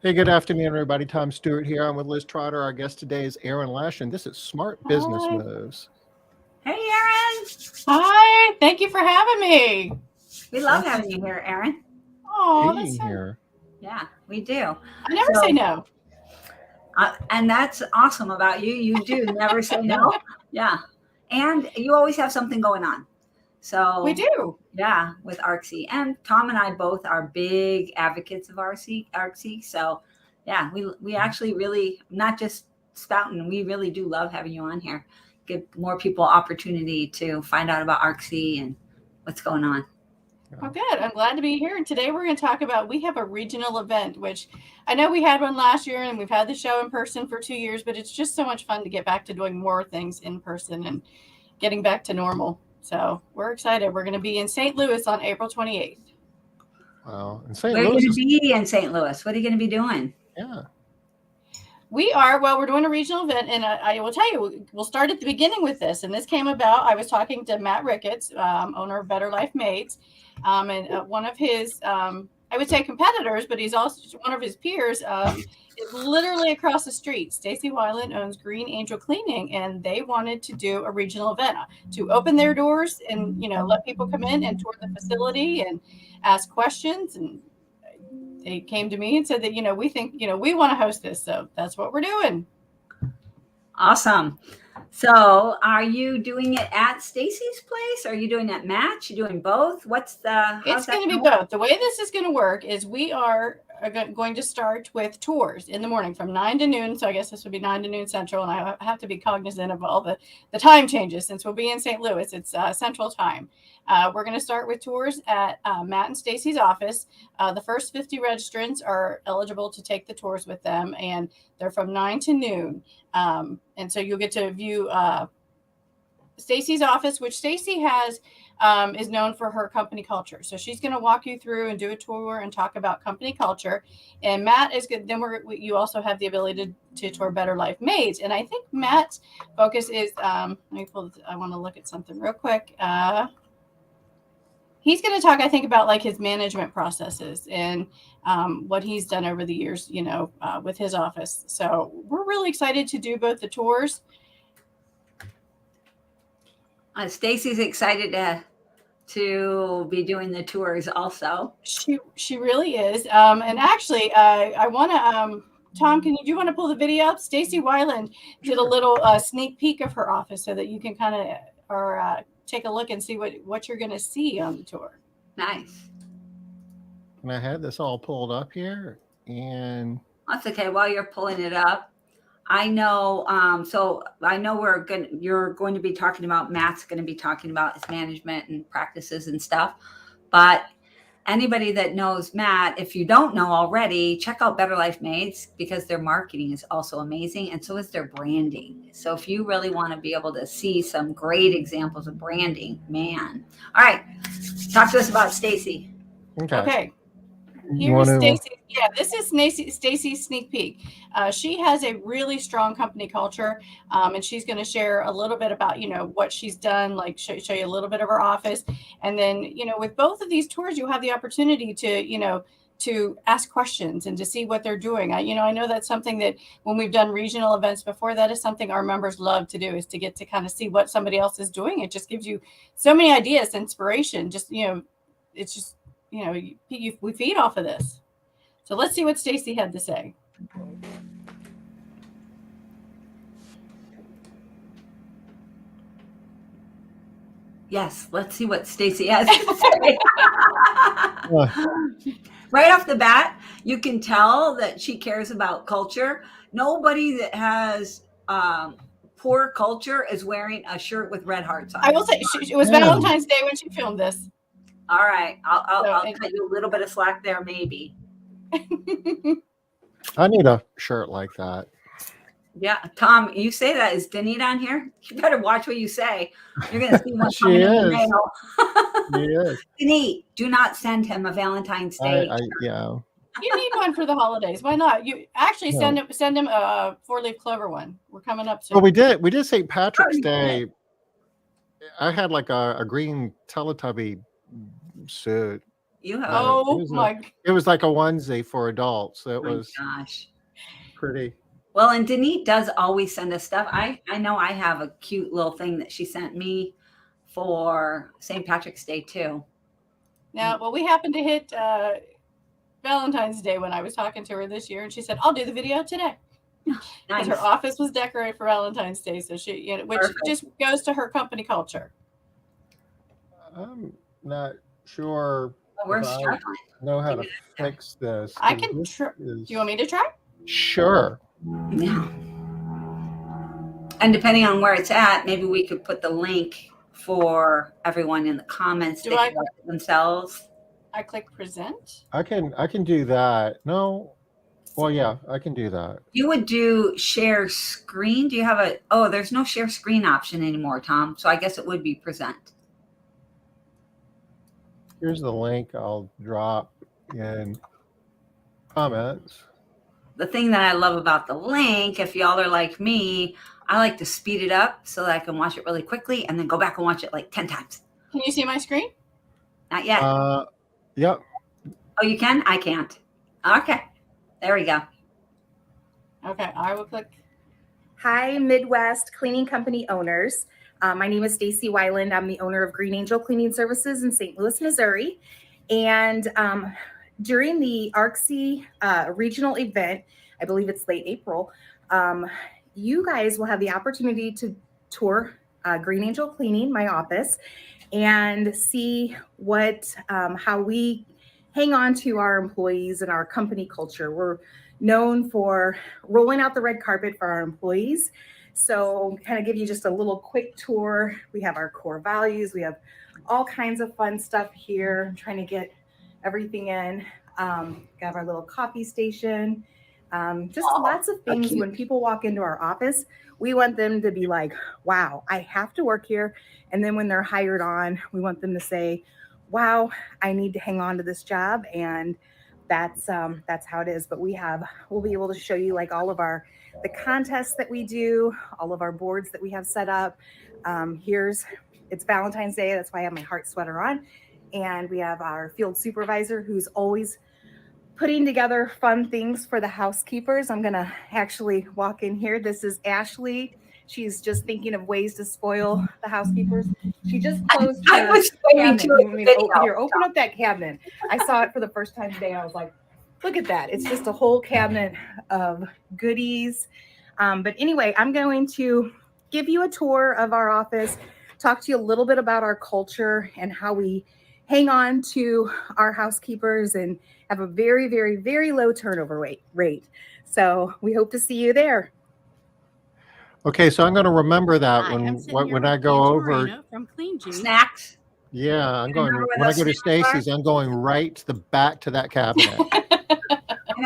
Hey, good afternoon, everybody. Tom Stewart here. I'm with Liz Trotter. Our guest today is Aaron Lash, and this is Smart Business Hi. Moves. Hey, Aaron. Hi, thank you for having me. We love having you here, Aaron. Oh, Being that's so... here. Yeah, we do. I never say no. And that's awesome about you. You do never say no. Yeah. And you always have something going on. So We do. Yeah, with ARCSI. And Tom and I both are big advocates of ARCSI. So yeah, we actually really, not just spouting, we really do love having you on here. Give more people opportunity to find out about ARCSI and what's going on. Oh, good. I'm glad to be here. And today we're going to talk about, we have a regional event, which I know we had one last year and we've had the show in person for 2 years, but it's just so much fun to get back to doing more things in person and getting back to normal. So we're excited. We're going to be in St. Louis on April 28th. Wow. And St. Where are you Louis going to be in St. Louis? What are you going to be doing? Yeah. We're doing a regional event, and I will tell you, we'll start at the beginning with this. And this came about, I was talking to Matt Ricketts, owner of Better Life Maids, and one of his, I would say competitors, but he's also one of his peers, is literally across the street. Stacy Weiland owns Green Angel Cleaning, and they wanted to do a regional event to open their doors and, let people come in and tour the facility and ask questions. And they came to me and said that, we think, we want to host this. So that's what we're doing. Awesome. So are you doing it at Stacy's place? Are you doing it at Matt's? You doing both? It's going to be both. The way this is going to work is we are going to start with tours in the morning from 9 to noon. So I guess this would be 9 to noon Central. And I have to be cognizant of all the time changes since we'll be in St. Louis. It's Central Time. We're going to start with tours at Matt and Stacy's office. The first 50 registrants are eligible to take the tours with them, and they're from 9 to noon. And so you'll get to view Stacy's office, which Stacy has is known for her company culture. So she's going to walk you through and do a tour and talk about company culture. And Matt is good. Then you also have the ability to tour Better Life Maids. And I think Matt's focus is, I want to look at something real quick. He's going to talk, I think, about like his management processes and what he's done over the years, with his office. So we're really excited to do both the tours. Stacy's excited to be doing the tours also. She really is. And actually, I want to, Tom, do you want to pull the video up? Stacy Weiland did a little sneak peek of her office so that you can kind of, take a look and see what you're going to see on the tour. Nice. And I had this all pulled up here, and that's okay. While you're pulling it up, I know. So I know you're going to be talking about. Matt's going to be talking about his management and practices and stuff. But anybody that knows Matt, if you don't know already, check out Better Life Maids because their marketing is also amazing, and so is their branding. So if you really want to be able to see some great examples of branding, man. All right, talk to us about Stacy. Okay. Here's Stacy. Yeah, this is Stacy's sneak peek. She has a really strong company culture, and she's going to share a little bit about, what she's done, like show you a little bit of her office. And then, with both of these tours, you have the opportunity to ask questions and to see what they're doing. I know that's something that when we've done regional events before, that is something our members love to do, is to get to kind of see what somebody else is doing. It just gives you so many ideas, inspiration. Just, it's just, we feed off of this. So let's see what Stacy had to say. Yes, let's see what Stacy has to say. Right off the bat, you can tell that she cares about culture. Nobody that has poor culture is wearing a shirt with red hearts on it. I will say it was Valentine's Day when she filmed this. All right. I'll cut you a little bit of slack there, maybe. I need a shirt like that. Yeah. Tom, you say that. Is Danita on here? You better watch what you say. You're going to see one coming in the mail. She is. Danita, do not send him a Valentine's Day shirt. Yeah. You need one for the holidays. Why not? You actually send him a 4-leaf clover one. We're coming up soon. Well, we did St. Patrick's Day. I had like a green Teletubby suit. You have. Oh was my. It was like a onesie for adults. So it my was gosh. pretty. Well, and Denise does always send us stuff. I know I have a cute little thing that she sent me for St. Patrick's Day too. Now, well, we happened to hit Valentine's Day when I was talking to her this year, and she said, "I'll do the video today." Because Nice. her office was decorated for Valentine's Day, so she, which Perfect. just goes to her company culture. I'm not sure Well, we're if I struggling. know how to fix this. I 'cause can. this Do is- you want me to try? Sure. Yeah. And depending on where it's at, maybe we could put the link for everyone in the comments. Do They I- can look at themselves. I click present. I can do that. No. Well, yeah, I can do that. You would do share screen. Do you have a, oh, there's no share screen option anymore, Tom. So I guess it would be present. Here's the link I'll drop in comments. The thing that I love about the link, if y'all are like me, I like to speed it up so that I can watch it really quickly and then go back and watch it like 10 times. Can you see my screen? Not yet. Yep. Oh, you can? I can't. Okay. There we go. Okay, I will click. Hi, Midwest Cleaning Company owners. My name is Stacy Weiland. I'm the owner of Green Angel Cleaning Services in St. Louis, Missouri. And during the ARCSI regional event, I believe it's late April, you guys will have the opportunity to tour Green Angel Cleaning, my office, and see what how we hang on to our employees and our company culture. We're known for rolling out the red carpet for our employees. So kind of give you just a little quick tour. We have our core values. We have all kinds of fun stuff here. I'm trying to get everything in. Got our little coffee station. Just lots of things. When people walk into our office, we want them to be like, wow, I have to work here. And then when they're hired on, we want them to say, wow, I need to hang on to this job. And that's how it is. But we'll be able to show you like all of the contests that we do, all of our boards that we have set up. It's Valentine's Day. That's why I have my heart sweater on. And we have our field supervisor who's always putting together fun things for the housekeepers. I'm going to actually walk in here. This is Ashley. She's just thinking of ways to spoil the housekeepers. She just closed her I was waiting cabinet. to You want me to video. open up that cabinet. I saw it for the first time today. And I was like, look at that. It's just a whole cabinet of goodies. But anyway, I'm going to give you a tour of our office, talk to you a little bit about our culture and how we hang on to our housekeepers and have a very, very, very low turnover rate. So we hope to see you there. Okay, so I'm going to remember that Hi, I'm sitting here when with I go over. Angelina from Clean Juice. Snacks. Yeah, I'm going remember where when I those go to snacks are? Stacy's. I'm going right to the back to that cabinet.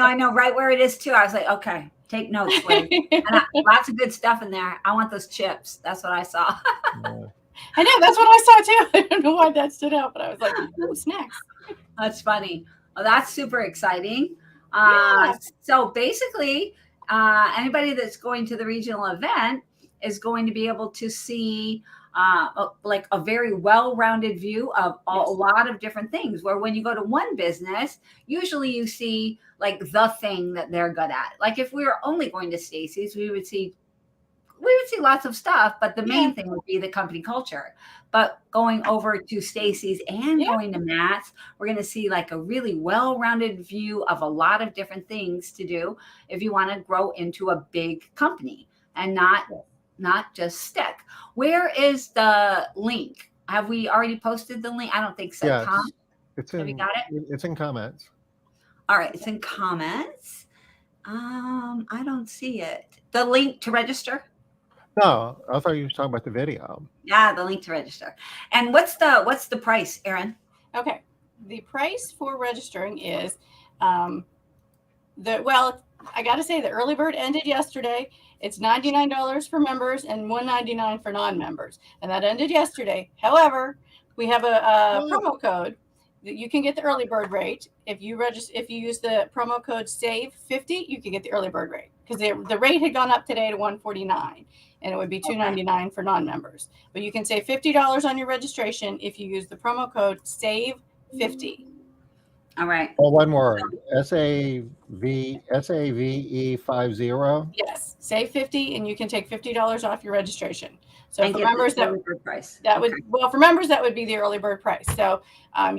I know right where it is too. I was like, okay, take notes, Wade. And lots of good stuff in there. I want those chips. That's what I saw. Yeah. I know, that's what I saw too. I don't know why that stood out, but I was like, oh, snacks. That's funny. Well, that's super exciting. Yeah. So basically, anybody that's going to the regional event is going to be able to see like a very well-rounded view of a lot of different things, where when you go to one business, usually you see like the thing that they're good at. Like if we were only going to Stacy's, we would see lots of stuff, but the main thing would be the company culture. But going over to Stacy's and going to Matt's, we're going to see like a really well-rounded view of a lot of different things to do if you want to grow into a big company and not just stick. Where is the link? Have we already posted the link? I don't think so. Yes. Tom? It's Have in. you got it? It's in comments. All right, it's in comments. I don't see it. The link to register? No, I thought you were talking about the video. Yeah, the link to register. And what's the price, Erin? Okay. The price for registering is I got to say the early bird ended yesterday. It's $99 for members and $199 for non-members. And that ended yesterday. However, we have a promo code that you can get the early bird rate. If you use the promo code SAVE50, you can get the early bird rate, because the rate had gone up today to $149, and it would be $299 for non-members. But you can save $50 on your registration if you use the promo code SAVE50. All right. Well, one word, SAVE50. Yes, save 50 and you can take $50 off your registration. So And for get members the early bird price. that Okay. would, well, for members, that would be the early bird price. So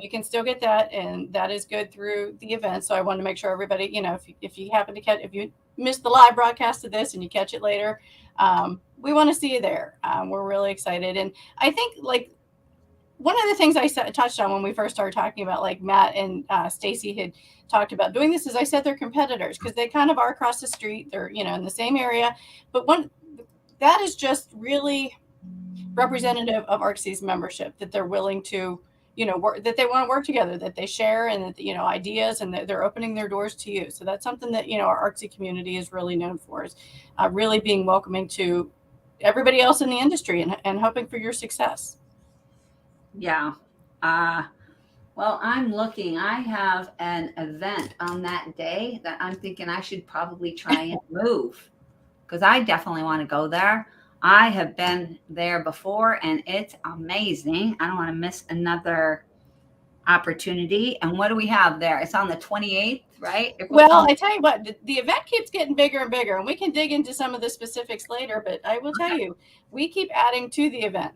you can still get that, and that is good through the event. So I wanted to make sure everybody, if you happen to catch, if you missed the live broadcast of this and you catch it later, we want to see you there. We're really excited. And I think like one of the things I touched on when we first started talking about, like Matt and Stacy had talked about doing this, is I said they're competitors because they kind of are across the street. They're, in the same area, but that is just really representative of ARCSI's membership, that they're willing to, work, that they want to work together, that they share, and that, ideas, and that they're opening their doors to you. So that's something that, our ARCSI community is really known for, is really being welcoming to everybody else in the industry and hoping for your success. Yeah. Well, I'm looking. I have an event on that day that I'm thinking I should probably try and move, because I definitely want to go there. I have been there before and it's amazing. I don't want to miss another opportunity. And what do we have there? It's on the 28th, right? Well, I tell you what, the event keeps getting bigger and bigger, and we can dig into some of the specifics later, but I will tell you, we keep adding to the event.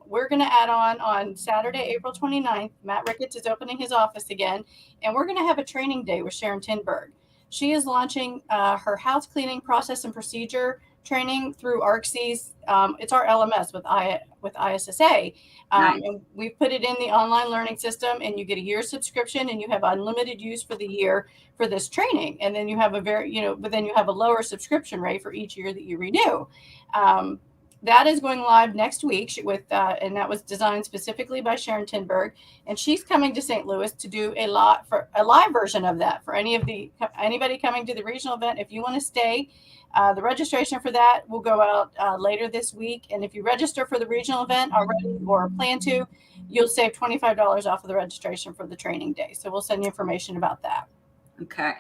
We're going to add on Saturday, April 29th. Matt Ricketts is opening his office again, and we're going to have a training day with Sharon Tinberg. She is launching her house cleaning process and procedure training through ARCSI's. It's our LMS with ISSA. Nice. And we've put it in the online learning system, and you get a year subscription, and you have unlimited use for the year for this training. And then you have but then you have a lower subscription rate for each year that you renew. That is going live next week and that was designed specifically by Sharon Tinberg, and she's coming to St. Louis to do a live version of that for anybody coming to the regional event. If you want to stay, the registration for that will go out later this week. And if you register for the regional event already or plan to, you'll save $25 off of the registration for the training day. So we'll send you information about that. Okay.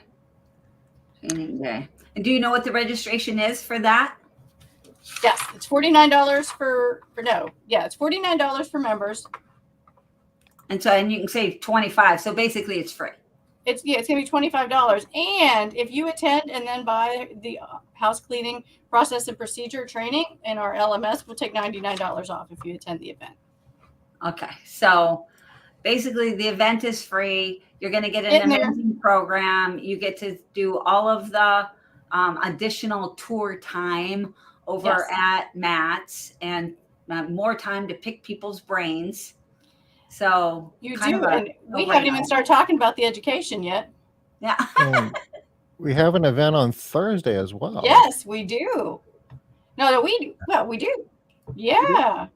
Training day. And do you know what the registration is for that? Yes, it's $49 it's $49 for members. And you can save 25. So basically it's free. It's gonna be $25. And if you attend and then buy the house cleaning process and procedure training in our LMS, we'll take $99 off if you attend the event. Okay. So basically the event is free. You're going to get an amazing program. You get to do all of the additional tour time over at Matt's, and more time to pick people's brains. So you do, and we haven't even started talking about the education yet. Yeah. We have an event on Thursday as well. Yes, we do. No, we do. Yeah.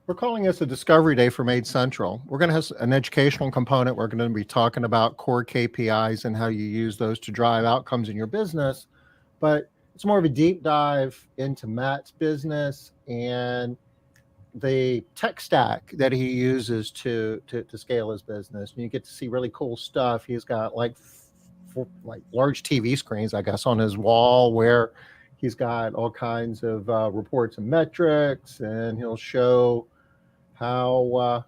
We're calling this a Discovery Day for Made Central. We're going to have an educational component. We're going to be talking about core KPIs and how you use those to drive outcomes in your business. But it's more of a deep dive into Matt's business and the tech stack that he uses to scale his business. And you get to see really cool stuff. He's got like large TV screens, I guess, on his wall where he's got all kinds of reports and metrics, and he'll show how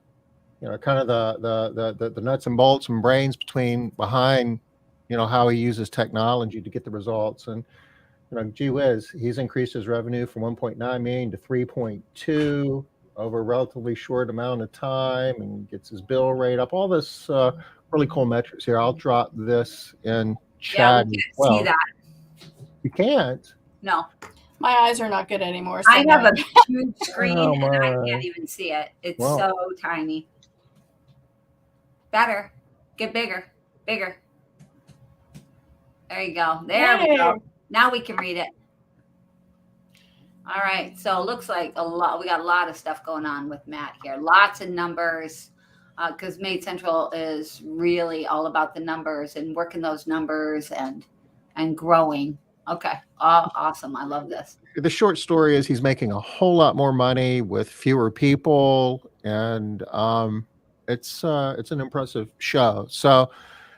kind of the nuts and bolts and brains behind how he uses technology to get the results. And gee whiz, he's increased his revenue from 1.9 million to 3.2 over a relatively short amount of time, and gets his bill rate up. All this really cool metrics here. I'll drop this in chat. Yeah, we can't see that. You can't. No. My eyes are not good anymore. So I have a huge screen and I my. can't even see it. It's Wow. so tiny. Better. Get bigger. Bigger. There you go. There we go. Now we can read it. All right. So it looks like we got a lot of stuff going on with Matt here. Lots of numbers, because Made Central is really all about the numbers and working those numbers and growing. Okay. Awesome. I love this. The short story is he's making a whole lot more money with fewer people, and it's an impressive show. So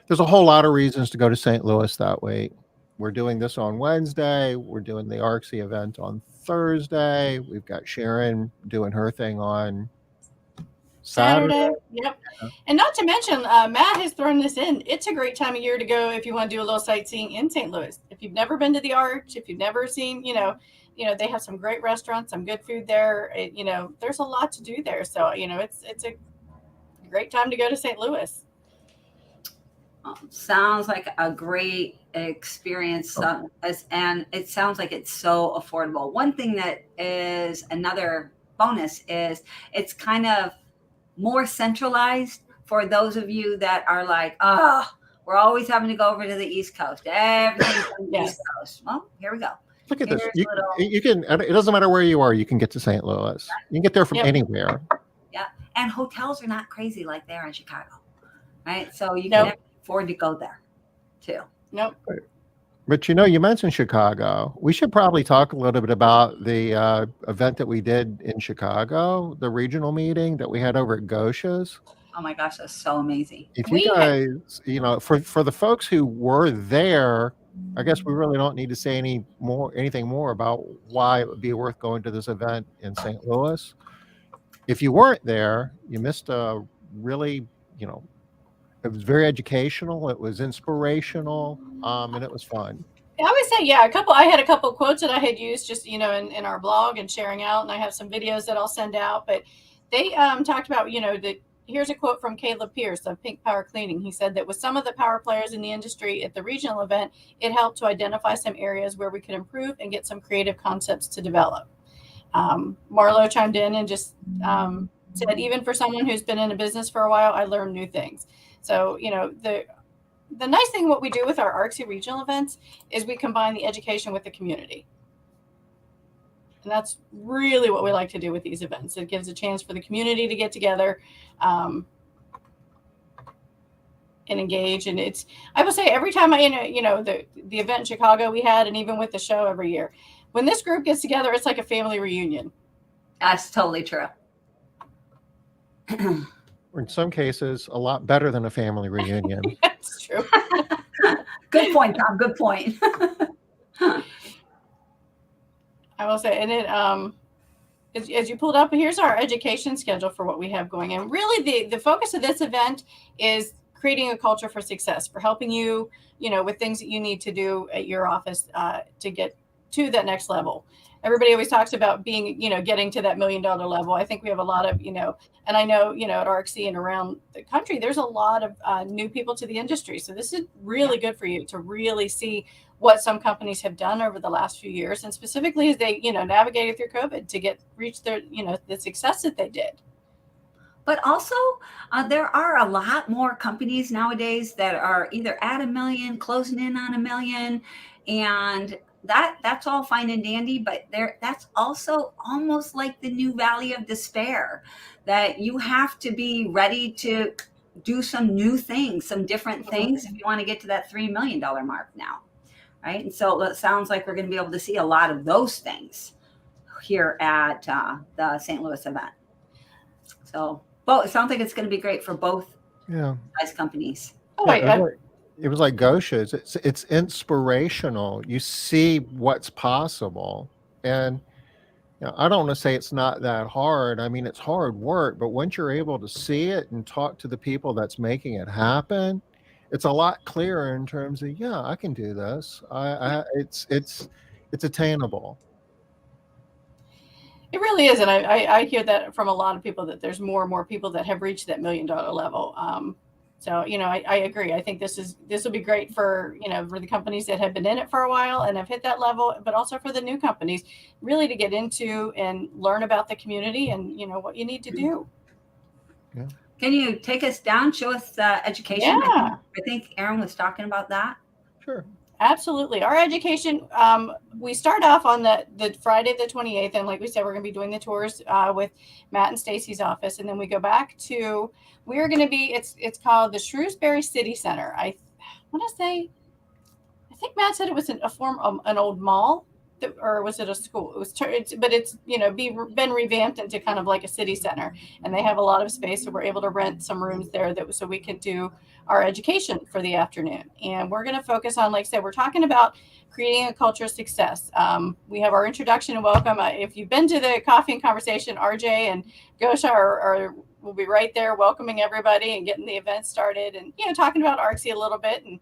there's a whole lot of reasons to go to St. Louis that week. We're doing this on Wednesday. We're doing the ARCSI event on Thursday. We've got Sharon doing her thing on Saturday. Yep. Yeah. And not to mention, Matt has thrown this in. It's a great time of year to go if you want to do a little sightseeing in St. Louis. If you've never been to the Arch, if you've never seen, they have some great restaurants, some good food there. There's a lot to do there. So, it's a great time to go to St. Louis. Sounds like a great experience, and it sounds like it's so affordable. One thing that is another bonus is it's kind of more centralized for those of you that are like, we're always having to go over to the East Coast. Everything's on the East Coast. Well, here we go. Look at this. You can. It doesn't matter where you are. You can get to St. Louis. You can get there from anywhere. Yeah, and hotels are not crazy like they are in Chicago, right? So you can afford to go there, too. Nope. But you mentioned Chicago. We should probably talk a little bit about the event that we did in Chicago, the regional meeting that we had over at Gosha's. Oh my gosh, that's so amazing. If you guys, for the folks who were there, I guess we really don't need to say anything more about why it would be worth going to this event in St. Louis. If you weren't there, you missed a really, it was very educational. It was inspirational, and it was fun. I would say, I had a couple of quotes that I had used just, in our blog and sharing out, and I have some videos that I'll send out, but they talked about, here's a quote from Caleb Pierce of Pink Power Cleaning. He said that with some of the power players in the industry at the regional event, it helped to identify some areas where we could improve and get some creative concepts to develop. Marlo chimed in and just said, even for someone who's been in a business for a while, I learned new things. So, the nice thing, what we do with our ARCSI regional events is we combine the education with the community. And that's really what we like to do with these events. It gives a chance for the community to get together and engage. And I will say every time the event in Chicago we had, and even with the show every year, when this group gets together, it's like a family reunion. That's totally true. Or in some cases, a lot better than a family reunion. That's true. Good point, Tom. Good point. I will say, and as you pulled up, here's our education schedule for what we have going. And really the focus of this event is creating a culture for success, for helping you, with things that you need to do at your office to get to that next level. Everybody always talks about being, getting to that $1 million level. I think we have a lot of, and I know, at ARCSI and around the country, there's a lot of new people to the industry. So this is really good for you to really see what some companies have done over the last few years, and specifically as they, navigated through COVID to reach their, the success that they did. But also, there are a lot more companies nowadays that are either at $1 million, closing in on $1 million, and that's all fine and dandy, but that's also almost like the new valley of despair, that you have to be ready to do some new things, some different things if you want to get to that $3 million mark now, right? And so it sounds like we're going to be able to see a lot of those things here at the St. Louis event. So, it sounds like it's going to be great for both size companies. It was like Gosha's. It's inspirational. You see what's possible, and I don't want to say it's not that hard. I mean, it's hard work, but once you're able to see it and talk to the people that's making it happen, it's a lot clearer in terms of I can do this. It's attainable. It really is, and I hear that from a lot of people that there's more and more people that have reached that $1 million level. So, I agree. I think this will be great for, for the companies that have been in it for a while and have hit that level, but also for the new companies really to get into and learn about the community and, what you need to do. Yeah. Can you take us down, show us education? Yeah. I think Aaron was talking about that. Sure. Absolutely. Our education, we start off on the Friday, the 28th. And like we said, we're going to be doing the tours with Matt and Stacy's office. And then we go back to, we're going to be, it's called the Shrewsbury City Center. I want to say, I think Matt said it was an old mall, or was it a school? It's been revamped into kind of like a city center. And they have a lot of space. So we're able to rent some rooms there so we can do our education for the afternoon. And we're going to focus on, like I said, we're talking about creating a culture of success. We have our introduction and welcome. If you've been to the coffee and conversation, RJ and Gosha are we'll be right there welcoming everybody and getting the event started, and talking about ARCSI a little bit, and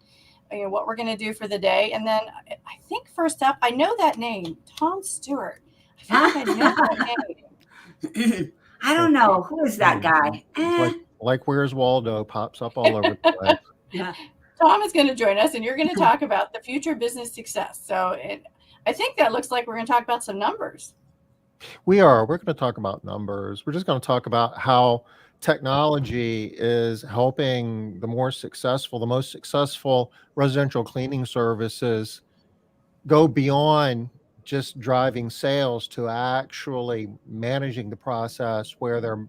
what we're going to do for the day. And then I think first up, I know that name, Tom Stewart. I feel like I know that name. I don't know. Who is that guy? It's like Where's Waldo pops up all over the place. Yeah. Tom is going to join us, and you're going to talk about the future business success. So I think that looks like we're going to talk about some numbers. We're going to talk about numbers. We're just going to talk about how technology is helping the most successful residential cleaning services go beyond just driving sales to actually managing the process where they're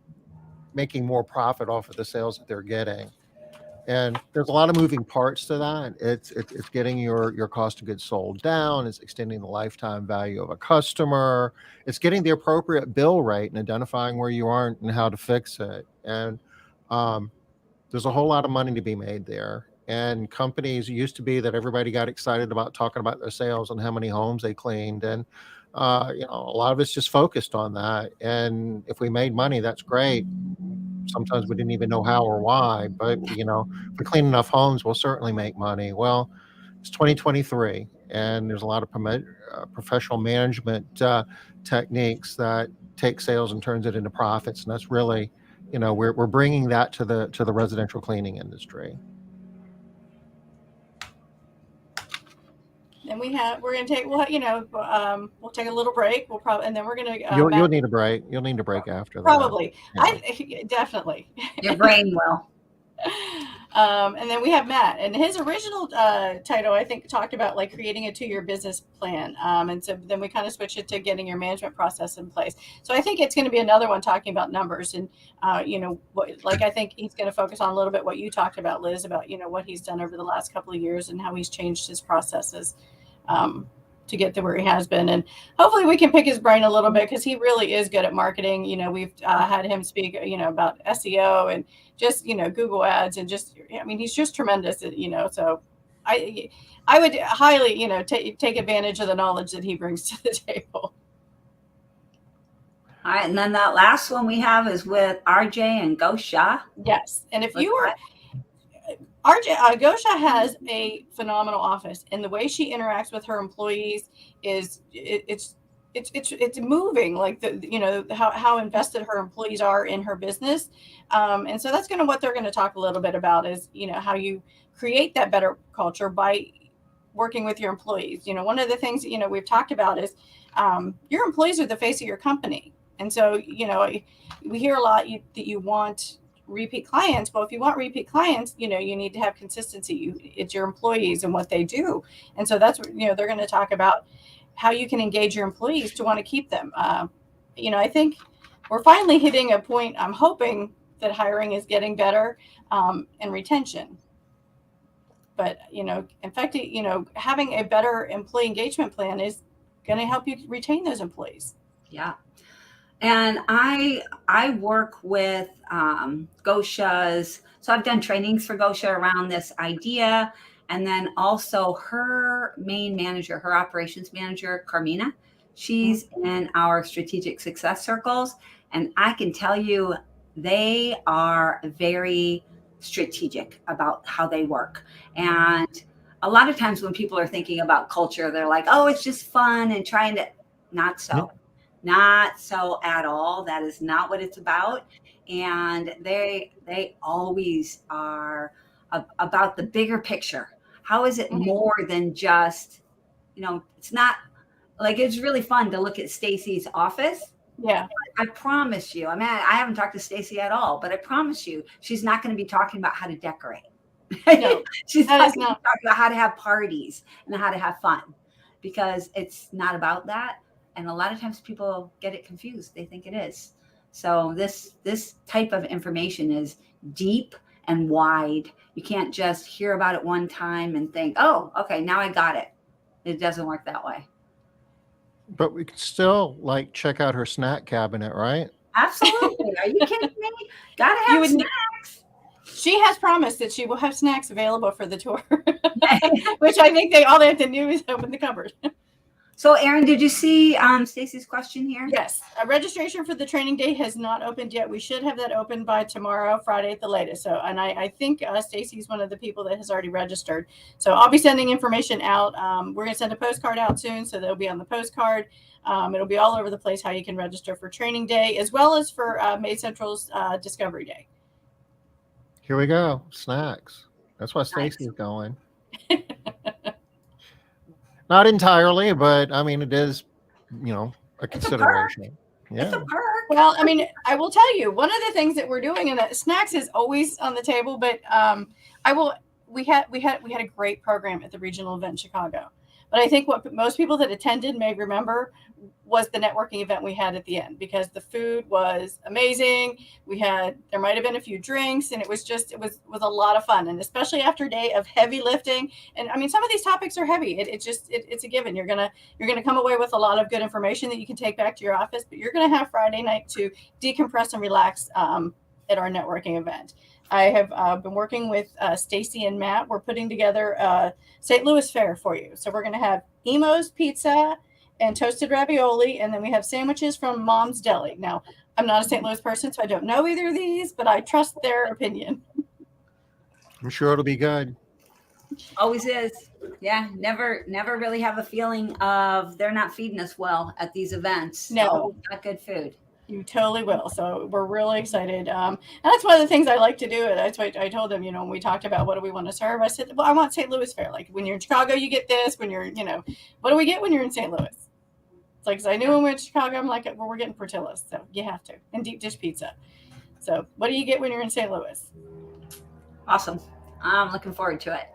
making more profit off of the sales that they're getting. And there's a lot of moving parts to that. It's getting your cost of goods sold down. It's extending the lifetime value of a customer. It's getting the appropriate bill rate and identifying where you aren't and how to fix it. And there's a whole lot of money to be made there. And companies, used to be that everybody got excited about talking about their sales and how many homes they cleaned. And a lot of us just focused on that. And if we made money, that's great. Sometimes we didn't even know how or why, but if we clean enough homes, we'll certainly make money. Well, it's 2023, and there's a lot of professional management techniques that take sales and turns it into profits, and that's really, we're bringing that to the residential cleaning industry. And we'll take a little break. We'll probably, and then we're going to. You'll need a break. You'll need a break after that. Probably. Yeah. Definitely. Your brain will. And then we have Matt, and his original title, I think, talked about like creating a 2-year business plan. And so then we kind of switched it to getting your management process in place. So I think it's going to be another one talking about numbers, and I think he's going to focus on a little bit what you talked about, Liz, about what he's done over the last couple of years and how he's changed his processes to get to where he has been. And hopefully we can pick his brain a little bit, because he really is good at marketing. We've had him speak, about SEO and just, Google ads, and just, he's just tremendous at, so I would highly, take advantage of the knowledge that he brings to the table. All right. And then that last one we have is with RJ and Gosha. Yes. And if you are, Gosha has a phenomenal office, and the way she interacts with her employees is it's moving, like how invested her employees are in her business. And so that's what they're going to talk a little bit about is, how you create that better culture by working with your employees. One of the things, we've talked about is your employees are the face of your company. And so, we hear a lot that you want repeat clients. Well, if you want repeat clients, you need to have consistency. It's your employees and what they do. And so that's, they're going to talk about how you can engage your employees to want to keep them. I think we're finally hitting a point. I'm hoping that hiring is getting better and retention. But, in fact, having a better employee engagement plan is going to help you retain those employees. Yeah. And I work with Gosha's, so I've done trainings for Gosha around this idea. And then also her main manager, her operations manager, Carmina, she's in our strategic success circles. And I can tell you, they are very strategic about how they work. And a lot of times when people are thinking about culture, they're like, oh, it's just fun and trying to, not so. Yep. Not so at all. That is not what it's about. And they always are about the bigger picture. How is it more than just, it's not like, it's really fun to look at Stacy's office. Yeah. I promise you, I haven't talked to Stacy at all, but I promise you, she's not going to be talking about how to decorate. No, she's not going to talk about how to have parties and how to have fun, because it's not about that. And a lot of times people get it confused. They think it is. So this type of information is deep and wide. You can't just hear about it one time and think, oh, okay, now I got it. It doesn't work that way. But we could still check out her snack cabinet, right? Absolutely. Are you kidding me? Gotta have snacks. She has promised that she will have snacks available for the tour, which I think all they have to do is open the cupboard. So, Erin, did you see Stacy's question here? Yes, registration for the training day has not opened yet. We should have that open by tomorrow, Friday at the latest. So, and I think Stacy's one of the people that has already registered. So I'll be sending information out. We're going to send a postcard out soon, so they'll be on the postcard. It'll be all over the place how you can register for training day, as well as for Made Central's Discovery Day. Here we go. Snacks. That's why Nice. Stacy's going. Not entirely, but I mean, it is, a It's a perk. consideration. It's a Yeah. perk. Well, I mean, I will tell you, one of the things that we're doing, and that snacks is always on the table, but we had a great program at the regional event in Chicago. But I think what most people that attended may remember was the networking event we had at the end, because the food was amazing. There might have been a few drinks, and it was a lot of fun. And especially after a day of heavy lifting. And I mean, some of these topics are heavy. It's a given. You're going to come away with a lot of good information that you can take back to your office, but you're going to have Friday night to decompress and relax at our networking event. I have been working with Stacy and Matt. We're putting together St. Louis fare for you. So we're going to have Emo's Pizza and toasted ravioli, and then we have sandwiches from Mom's Deli. Now, I'm not a St. Louis person, so I don't know either of these, but I trust their opinion. I'm sure it'll be good. Always is. Yeah. Never really have a feeling of they're not feeding us well at these events. No. So we've got good food. You totally will. So we're really excited. And that's one of the things I like to do. That's what I told them, when we talked about what do we want to serve, I said, well, I want St. Louis fare. Like when you're in Chicago, you get this. When you're, what do we get when you're in St. Louis? It's like, 'cause I knew when we went to Chicago, I'm like, well, we're getting Portillo's. So you have to. And deep dish pizza. So what do you get when you're in St. Louis? Awesome. I'm looking forward to it.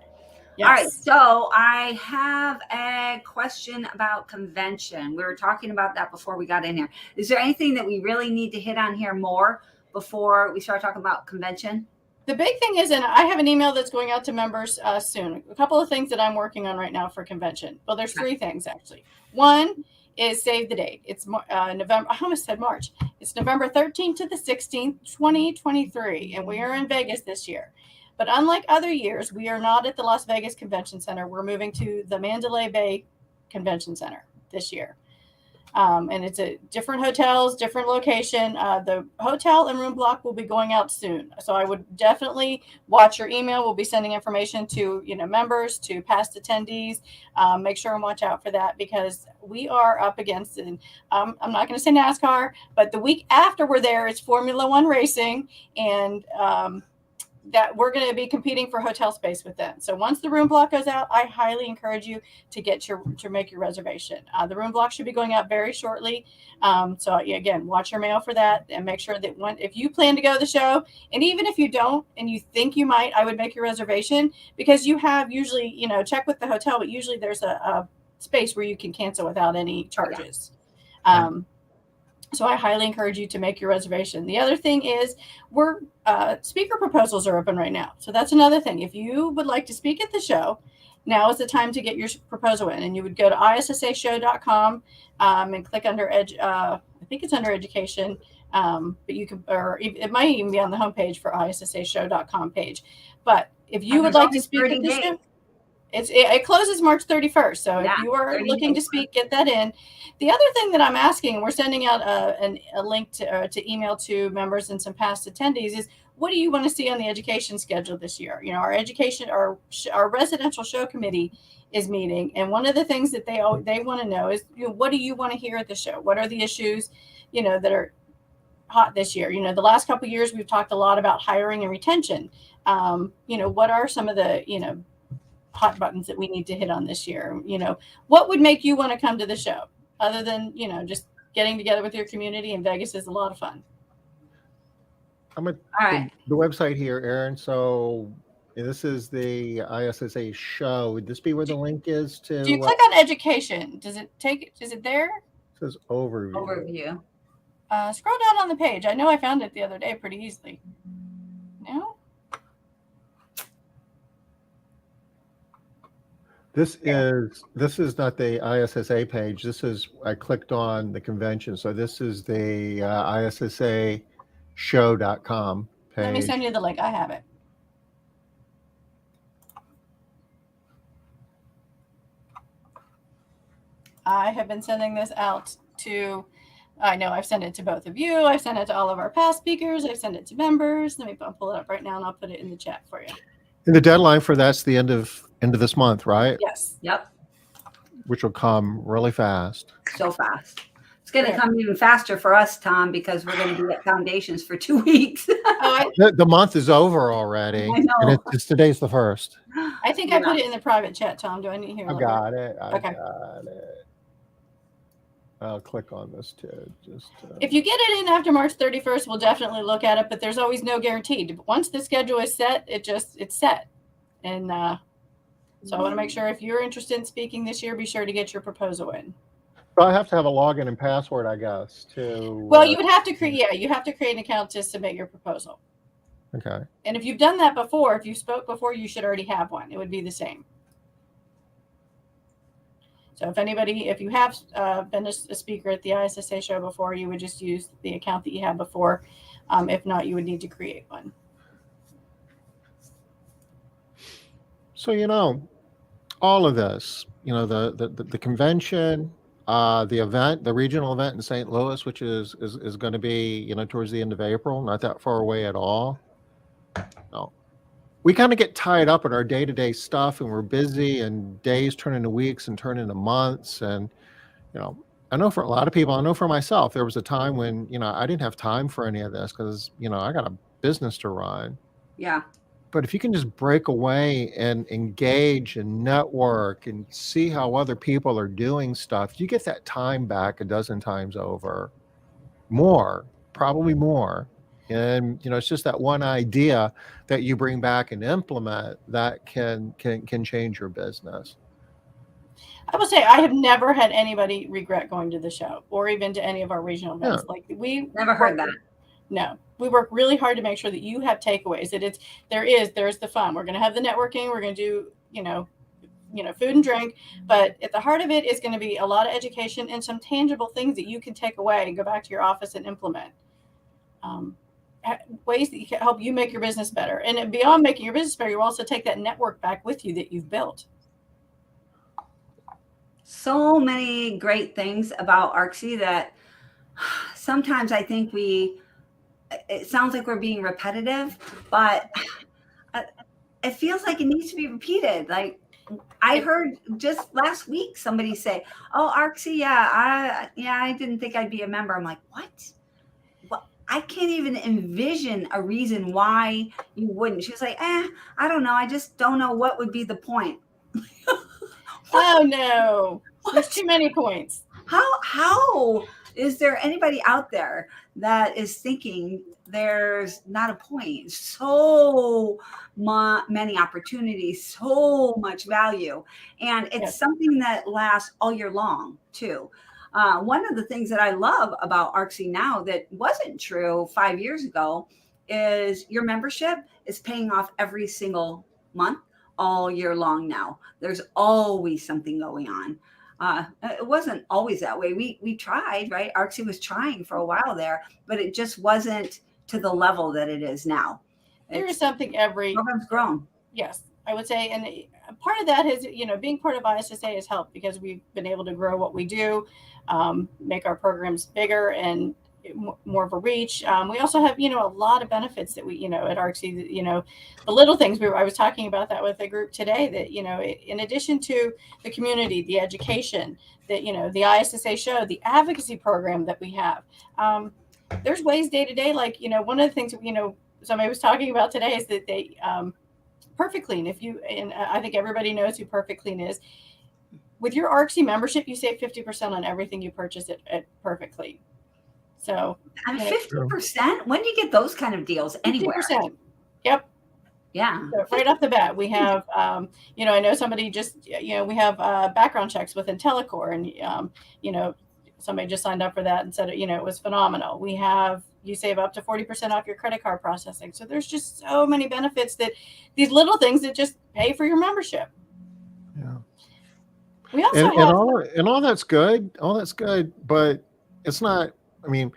Yes. All right. So I have a question about convention. We were talking about that before we got in here. Is there anything that we really need to hit on here more before we start talking about convention? The big thing is, and I have an email that's going out to members soon. A couple of things that I'm working on right now for convention. Well, there's 3 things actually. One is save the date. It's November. I almost said March. It's November 13th to the 16th, 2023, and we are in Vegas this year. But unlike other years, we are not at the Las Vegas Convention Center. We're moving to the Mandalay Bay Convention Center this year. And it's a different hotels, different location. The hotel and room block will be going out soon. So I would definitely watch your email. We'll be sending information to, members, to past attendees. Make sure and watch out for that, because we are up against, and I'm not going to say NASCAR, but the week after we're there, it's Formula One racing. And, that we're going to be competing for hotel space with them. So once the room block goes out, I highly encourage you to make your reservation. The room block should be going out very shortly. So again, watch your mail for that, and make sure that if you plan to go to the show, and even if you don't and you think you might, I would make your reservation, because you have usually, check with the hotel, but usually there's a space where you can cancel without any charges. So I highly encourage you to make your reservation. The other thing is, speaker proposals are open right now. So that's another thing. If you would like to speak at the show, now is the time to get your proposal in. And you would go to issashow.com and click under I think it's under education, but you can, or it might even be on the homepage for issashow.com page. But if you would like to speak at the show, it closes March 31st. So if you are looking to speak, get that in. The other thing that I'm asking, we're sending out a link to email to members and some past attendees, is what do you want to see on the education schedule this year? Our residential show committee is meeting, and one of the things that they want to know is, what do you want to hear at the show? What are the issues, that are hot this year? The last couple of years we've talked a lot about hiring and retention. What are some of the hot buttons that we need to hit on this year? What would make you want to come to the show, other than just getting together with your community? And Vegas is a lot of fun. I'm at All right. the website here, Erin. So this is the ISSA show. Would this be where the link is to? Do you click on education? Is it there? It says overview. Overview. Scroll down on the page. I know I found it the other day pretty easily. No? This is not the ISSA page. I clicked on the convention. So this is the ISSAshow.com page. Let me send you the link. I have it. I have been sending this out to, I know I've sent it to both of you. I've sent it to all of our past speakers. I've sent it to members. Let me pull it up right now and I'll put it in the chat for you. And the deadline for that's the end of this month, right? Yes. Yep. Which will come really fast. So fast. It's going to Yeah. come even faster for us, Tom, because we're going to be at Foundations for 2 weeks. Oh, The month is over already. I know. And it's today's the 1st. I think I put it in the private chat, Tom. Do I need here? I got it. I Okay. got it. I'll click on this too. Just If you get it in after March 31st, we'll definitely look at it, but there's always no guarantee. Once the schedule is set, it's set. And so I want to make sure if you're interested in speaking this year, be sure to get your proposal in. so I have to have a login and password, I guess, to Well, you would have to create, you have to create an account to submit your proposal. okay. And if you've done that before, if you spoke before, you should already have one. It would be the same. So if you have been a speaker at the ISSA show before, you would just use the account that you had before. If not, you would need to create one. So, all of this, the convention, the event, the regional event in St. Louis, which is going to be, towards the end of April, not that far away at all. No. We kind of get tied up in our day-to-day stuff and we're busy and days turn into weeks and turn into months. And, I know for a lot of people, I know for myself, there was a time when, I didn't have time for any of this because, I got a business to run. Yeah. But if you can just break away and engage and network and see how other people are doing stuff, you get that time back a dozen times over. More, probably more. And it's just that one idea that you bring back and implement that can change your business. I will say I have never had anybody regret going to the show or even to any of our regional events. Yeah. Like we Never heard that. No, we work really hard to make sure that you have takeaways. That there's the fun. We're going to have the networking. We're going to do food and drink, but at the heart of it is going to be a lot of education and some tangible things that you can take away and go back to your office and implement. Ways that can help you make your business better. And beyond making your business better, you also take that network back with you that you've built. So many great things about ARCSI that sometimes I think it sounds like we're being repetitive, but it feels like it needs to be repeated. Like I heard just last week somebody say, "Oh, ARCSI, I didn't think I'd be a member." I'm like, "What? Well, I can't even envision a reason why you wouldn't." She was like, "I don't know. I just don't know what would be the point." Oh no, there's too many points. How is there anybody out there that is thinking there's not a point? So many opportunities, so much value. And it's something that lasts all year long too. One of the things that I love about ARCSI now that wasn't true 5 years ago is your membership is paying off every single month all year long now. There's always something going on. It wasn't always that way. We tried, right? ARCSI was trying for a while there, but it just wasn't to the level that it is now. There is something every program's grown. Yes, I would say, and part of that is, being part of ISSA has helped because we've been able to grow what we do, make our programs bigger and more of a reach. We also have, a lot of benefits that we, at ARCSI, the little things. I was talking about that with a group today that, in addition to the community, the education, that, the ISSA show, the advocacy program that we have, there's ways day to day, like, one of the things, somebody was talking about today is that they, Perfect Clean, and I think everybody knows who Perfect Clean is. With your ARCSI membership, you save 50% on everything you purchase at Perfect Clean. So, and 50%? When do you get those kind of deals anywhere? 50%. Yep. Yeah. So right off the bat, we have, I know somebody just, we have background checks with IntelliCore, and, somebody just signed up for that and said, it was phenomenal. We have, you save up to 40% off your credit card processing. So there's just so many benefits that these little things that just pay for your membership. Yeah. We also have, all that's good. All that's good, but it's not. I mean,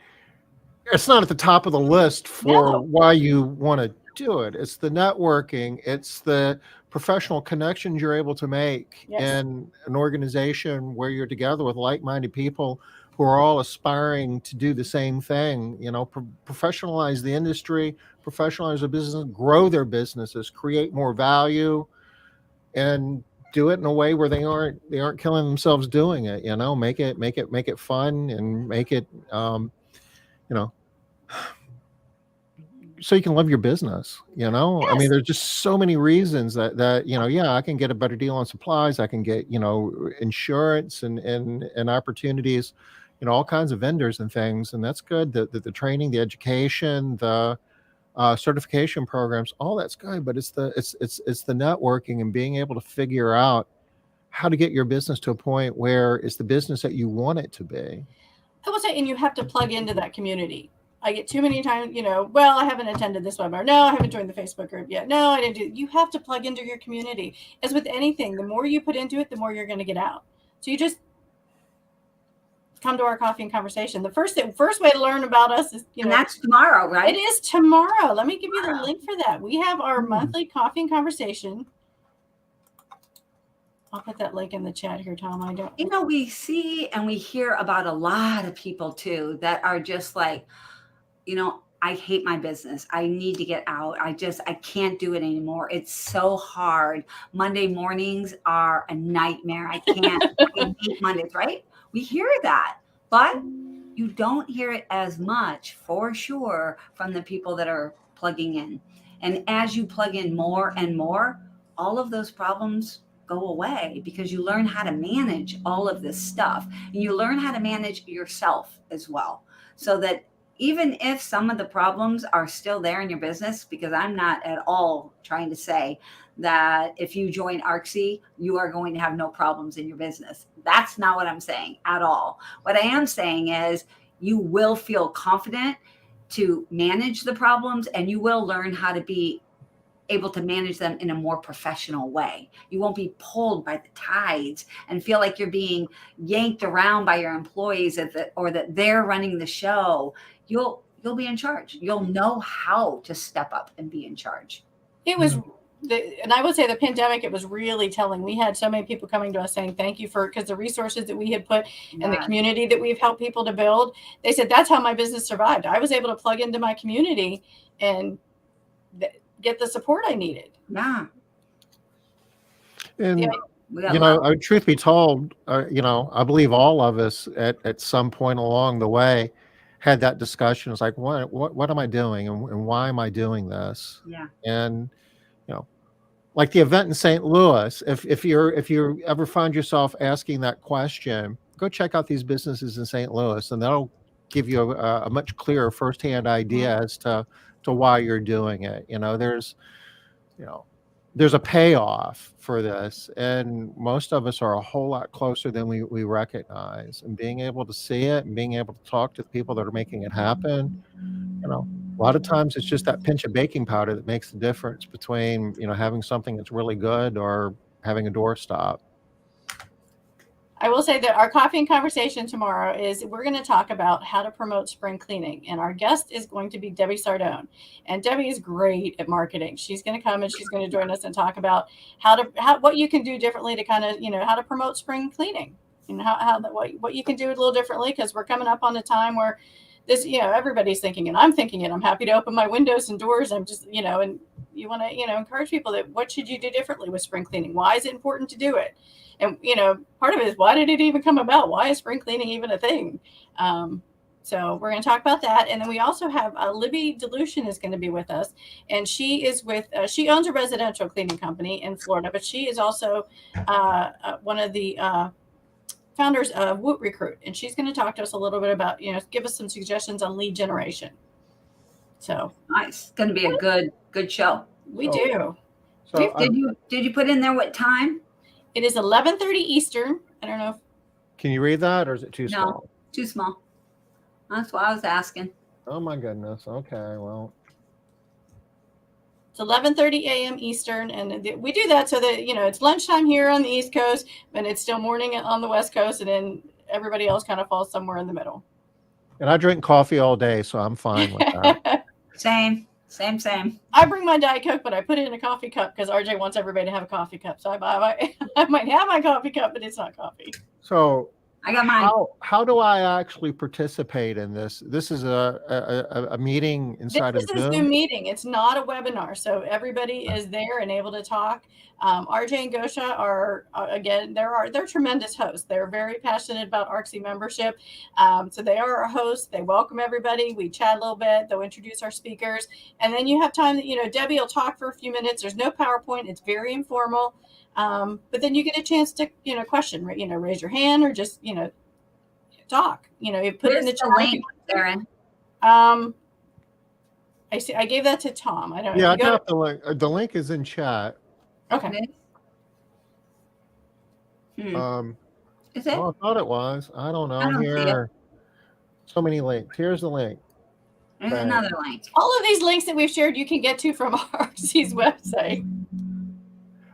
it's not at the top of the list for why you want to do it. It's the networking. It's the professional connections you're able to make Yes. in an organization where you're together with like-minded people who are all aspiring to do the same thing, professionalize the industry, professionalize the business, grow their businesses, create more value, and do it in a way where they aren't killing themselves doing it. Make it fun, and make it you know so you can love your business. I mean, Yes. there's just so many reasons that yeah, I can get a better deal on supplies, I can get insurance and opportunities, all kinds of vendors and things, and that's good. The training, the education, the certification programs, all that's good, but it's the networking and being able to figure out how to get your business to a point where it's the business that you want it to be. I will say, and you have to plug into that community. I get too many times, well, I haven't attended this webinar. No, I haven't joined the Facebook group yet. No, I didn't do. You have to plug into your community. As with anything, the more you put into it, the more you're going to get out. So you just come to our coffee and conversation. The first way to learn about us is, And that's tomorrow, right? It is tomorrow. Let me give you the link for that. We have our monthly coffee and conversation. I'll put that link in the chat here, Tom. We see and we hear about a lot of people too that are just like, I hate my business. I need to get out. I can't do it anymore. It's so hard. Monday mornings are a nightmare. I can't. I hate Mondays, right? We hear that, but you don't hear it as much for sure from the people that are plugging in. And as you plug in more and more, all of those problems go away because you learn how to manage all of this stuff, and you learn how to manage yourself as well. So that even if some of the problems are still there in your business, because I'm not at all trying to say that if you join ARCSI, you are going to have no problems in your business. That's not what I'm saying at all. What I am saying is you will feel confident to manage the problems, and you will learn how to be able to manage them in a more professional way. You won't be pulled by the tides and feel like you're being yanked around by your employees or that they're running the show. You'll be in charge. You'll know how to step up and be in charge. It was, and I would say the pandemic, it was really telling. We had so many people coming to us saying, thank you because the resources that we had put and the community that we've helped people to build, they said, that's how my business survived. I was able to plug into my community and get the support I needed. Yeah. And truth be told, I believe all of us at some point along the way had that discussion. It's like, what am I doing, and why am I doing this? Yeah. And like the event in St. Louis, if you ever find yourself asking that question, go check out these businesses in St. Louis, and that'll give you a much clearer firsthand idea as to why you're doing it. There's a payoff for this, and most of us are a whole lot closer than we recognize. And being able to see it and being able to talk to the people that are making it happen, a lot of times it's just that pinch of baking powder that makes the difference between having something that's really good or having a doorstop. I will say that our coffee and conversation tomorrow is we're going to talk about how to promote spring cleaning. And our guest is going to be Debbie Sardone. And Debbie is great at marketing. She's going to come and she's going to join us and talk about what you can do differently to kind of, how to promote spring cleaning and what you can do a little differently, because we're coming up on a time where this, everybody's thinking, and I'm thinking it. I'm happy to open my windows and doors. I'm just, and you want to, encourage people that what should you do differently with spring cleaning? Why is it important to do it? And, part of it is, why did it even come about? Why is spring cleaning even a thing? So we're going to talk about that. And then we also have Libby Delusion is going to be with us. And she is she owns a residential cleaning company in Florida, but she is also one of the founders of Woot Recruit. And she's going to talk to us a little bit about, give us some suggestions on lead generation. So nice. It's going to be a good show. We do. So did you put in there what time? It is 11:30 Eastern. I don't know. Can you read that, or is it too small? No, too small. That's what I was asking. Oh my goodness. Okay, well. It's 11:30 a.m. Eastern, and we do that so that it's lunchtime here on the East Coast, but it's still morning on the West Coast, and then everybody else kind of falls somewhere in the middle. And I drink coffee all day, so I'm fine with that. Same. Same. I bring my Diet Coke, but I put it in a coffee cup because RJ wants everybody to have a coffee cup. So I might have my coffee cup, but it's not coffee. So I got mine. how do I actually participate in this? This is a meeting inside This of is a Zoom Zoom. meeting. It's not a webinar, so everybody is there and able to talk. RJ and Gosha are again, they're tremendous hosts. They're very passionate about ARCSI membership, so they are our hosts. They welcome everybody. We chat a little bit. They'll introduce our speakers, and then you have time that Debbie will talk for a few minutes. There's no PowerPoint. It's very informal, but then you get a chance to question, raise your hand or just talk. You put it in the chat. Link, Aaron. I see. I gave that to Tom. I don't know. Yeah, I got the link. The link is in chat. Okay. Is it? Oh, I thought it was. I don't know. I don't see Here, so many links. Here's the link. There's Okay. another link. All of these links that we've shared, you can get to from ARCSI's website.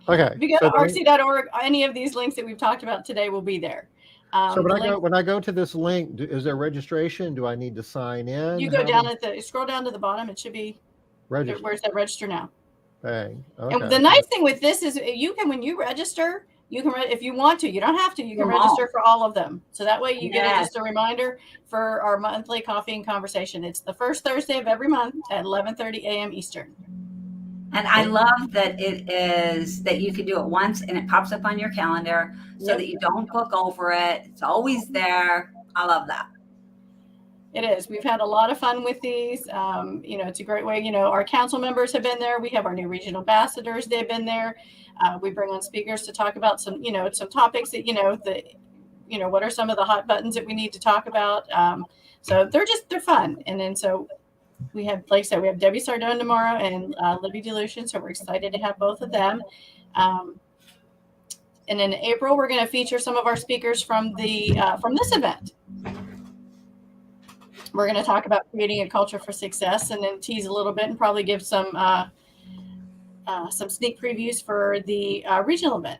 Okay. If you go to arcsci.org, any of these links that we've talked about today will be there. So when I go to this link, is there registration? Do I need to sign in? You go down scroll down to the bottom. It should be register. Where's that register now? Bang. Okay. And the nice thing with this is when you register, you can if you want to. You don't have to. You can register for all of them. So that way you get just a reminder for our monthly coffee and conversation. It's the first Thursday of every month at 11:30 a.m. Eastern. And I love that it is that you can do it once and it pops up on your calendar so that you don't book over it. It's always there. I love that. It is. We've had a lot of fun with these. It's a great way. Our council members have been there. We have our new regional ambassadors. They've been there. We bring on speakers to talk about some topics that, what are some of the hot buttons that we need to talk about. So they're fun. And then, so we have, like I said, we have Debbie Sardone tomorrow and Libby Delusion. So we're excited to have both of them. And in April, we're going to feature some of our speakers from this event. We're going to talk about creating a culture for success and then tease a little bit and probably give some sneak previews for the regional event.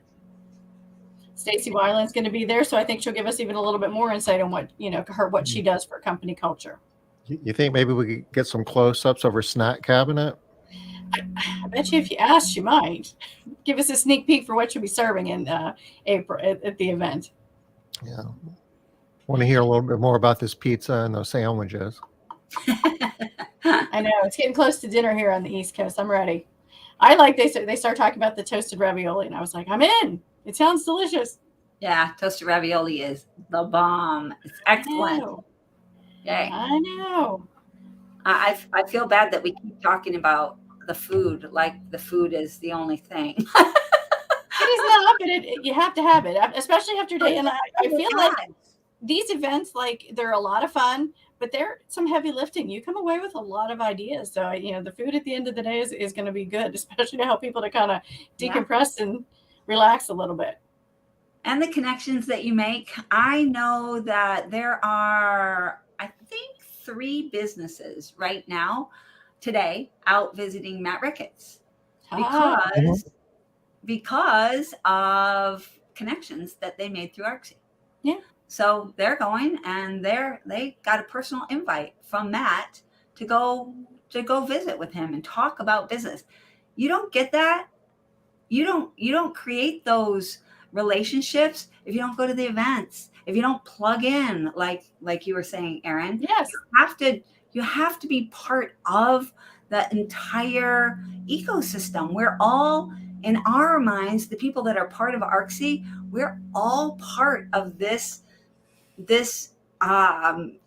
Stacy Weiland's going to be there, so I think she'll give us even a little bit more insight on what she does for company culture. You think maybe we could get some close-ups of her snack cabinet? I bet you if you asked, she might give us a sneak peek for what she'll be serving in April at the event. Yeah. Want to hear a little bit more about this pizza and those sandwiches. I know it's getting close to dinner here on the East Coast. I'm ready. They start talking about the toasted ravioli, and I was like, I'm in. It sounds delicious. Yeah, toasted ravioli is the bomb. It's excellent. Yay. I know. I feel bad that we keep talking about the food like the food is the only thing. It is not, but you have to have it, especially after day. And I feel like these events, they're a lot of fun, but they're some heavy lifting. You come away with a lot of ideas. So, the food at the end of the day is going to be good, especially to help people to kind of decompress and relax a little bit. And the connections that you make. I know that there are, I think, 3 businesses right now today out visiting Matt Ricketts because of connections that they made through ARCSI. Yeah. So they're going and they got a personal invite from Matt to go visit with him and talk about business. You don't get that. You don't create those relationships if you don't go to the events, if you don't plug in, like you were saying, Erin. Yes. You have to be part of the entire ecosystem. We're all, in our minds, the people that are part of ARCSI, we're all part of this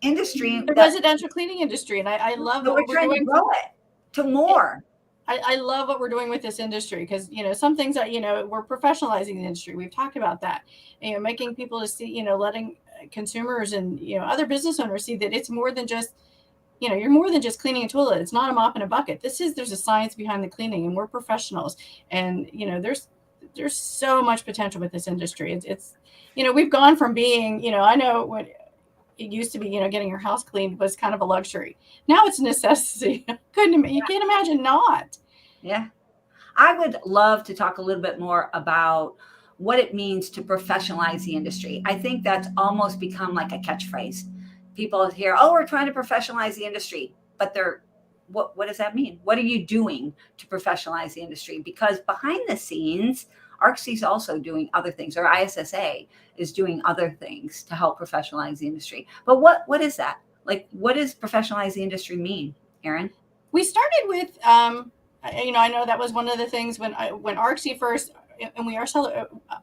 industry, the residential cleaning industry, and I love what we're trying to grow it to more. I love what we're doing with this industry because some things that we're professionalizing the industry. We've talked about that, making people to see, letting consumers and other business owners see that it's more than just you're more than just cleaning a toilet. It's not a mop and a bucket. There's a science behind the cleaning, and we're professionals. And there's so much potential with this industry. It's we've gone from being I know when it used to be getting your house cleaned was kind of a luxury. Now it's a necessity. You can't imagine not. Yeah, I would love to talk a little bit more about what it means to professionalize the industry. I think that's almost become like a catchphrase. People hear, "Oh, we're trying to professionalize the industry," but they're what does that mean? What are you doing to professionalize the industry? Because behind the scenes, ARCSI is also doing other things, or ISSA is doing other things to help professionalize the industry. But what is that? Like, what does professionalize the industry mean, Erin? We started with, I know that was one of the things when ARCSI first, and we are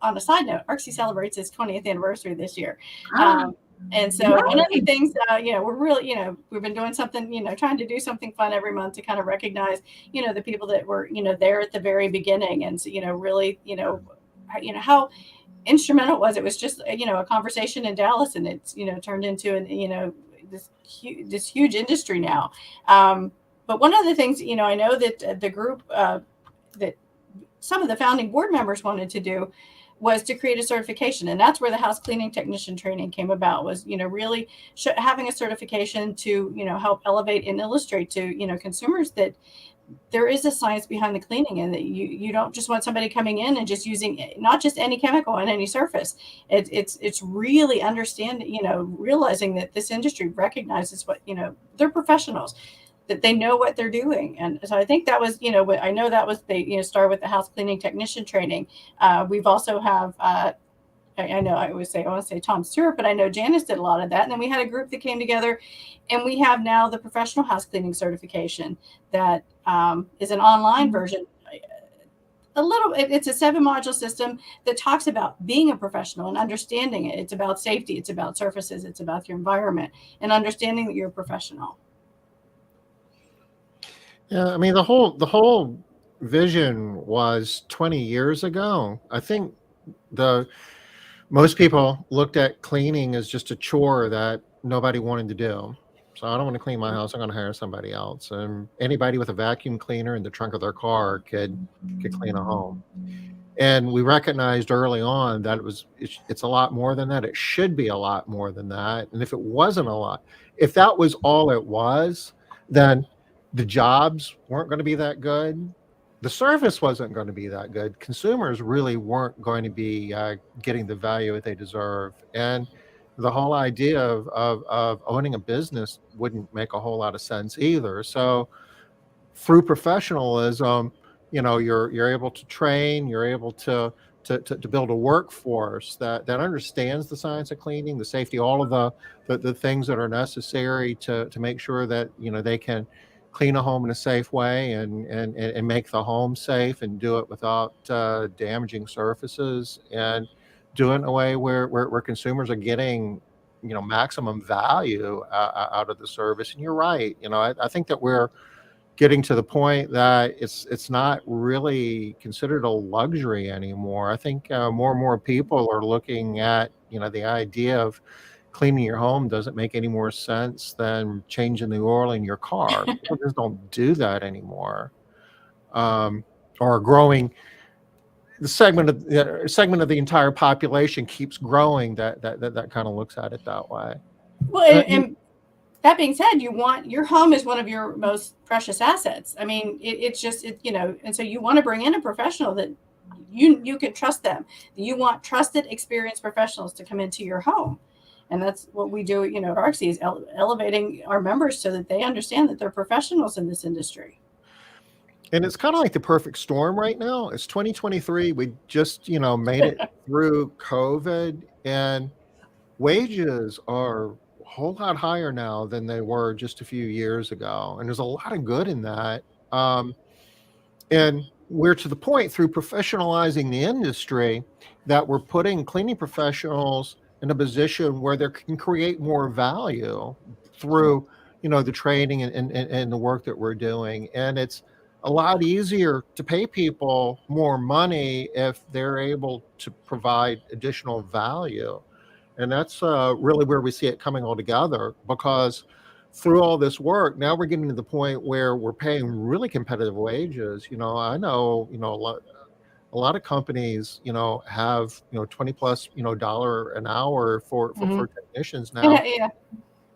on a side note, ARCSI celebrates its 20th anniversary this year. And so one of the things, we're really, we've been doing something, trying to do something fun every month to kind of recognize, the people that were, there at the very beginning. And so, really, how instrumental it was. It was just, a conversation in Dallas, and it's, turned into this huge industry now. But one of the things, I know that the group that some of the founding board members wanted to do was to create a certification. And that's where the house cleaning technician training came about, was, really having a certification to, help elevate and illustrate to, consumers that there is a science behind the cleaning, and that you don't just want somebody coming in and just using not just any chemical on any surface. It's really understanding, realizing that this industry recognizes what, they're professionals, that they know what they're doing. And so I think that was, I know that was, they, started with the house cleaning technician training. We've also have, I know I want to say Tom Stewart, but I know Janice did a lot of that. And then we had a group that came together, and we have now the professional house cleaning certification that is an online version. It's a 7-module system that talks about being a professional and understanding it. It's about safety. It's about surfaces. It's about your environment and understanding that you're a professional. Yeah, I mean, the whole vision was 20 years ago. I think most people looked at cleaning as just a chore that nobody wanted to do. So I don't want to clean my house. I'm going to hire somebody else. And anybody with a vacuum cleaner in the trunk of their car could clean a home. And we recognized early on that it's a lot more than that. It should be a lot more than that. And if it wasn't a lot, if that was all it was, then the jobs weren't going to be that good. The service wasn't going to be that good. Consumers really weren't going to be getting the value that they deserve. And the whole idea of owning a business wouldn't make a whole lot of sense either. So through professionalism, you're able to train, you're able to build a workforce that understands the science of cleaning, the safety, all of the things that are necessary to make sure that they can clean a home in a safe way and make the home safe, and do it without damaging surfaces, and do it in a way where consumers are getting maximum value out of the service. And you're right, I think that we're getting to the point that it's not really considered a luxury anymore. I think more and more people are looking at the idea of cleaning your home doesn't make any more sense than changing the oil in your car. People just don't do that anymore. Or growing the segment of the entire population keeps growing that kind of looks at it that way. Well, and that being said, your home is one of your most precious assets. I mean, and so you want to bring in a professional that you can trust them. You want trusted, experienced professionals to come into your home. And that's what we do, at ARCSI, is elevating our members so that they understand that they're professionals in this industry. And it's kind of like the perfect storm right now. It's 2023. We just, made it through COVID, and wages are a whole lot higher now than they were just a few years ago. And there's a lot of good in that. And we're to the point through professionalizing the industry that we're putting cleaning professionals in a position where they can create more value through, the training and the work that we're doing. And it's a lot easier to pay people more money if they're able to provide additional value. And that's really where we see it coming all together, because through all this work, now we're getting to the point where we're paying really competitive wages. I know, a lot of companies, have, 20 plus, dollar an hour for technicians now. Yeah.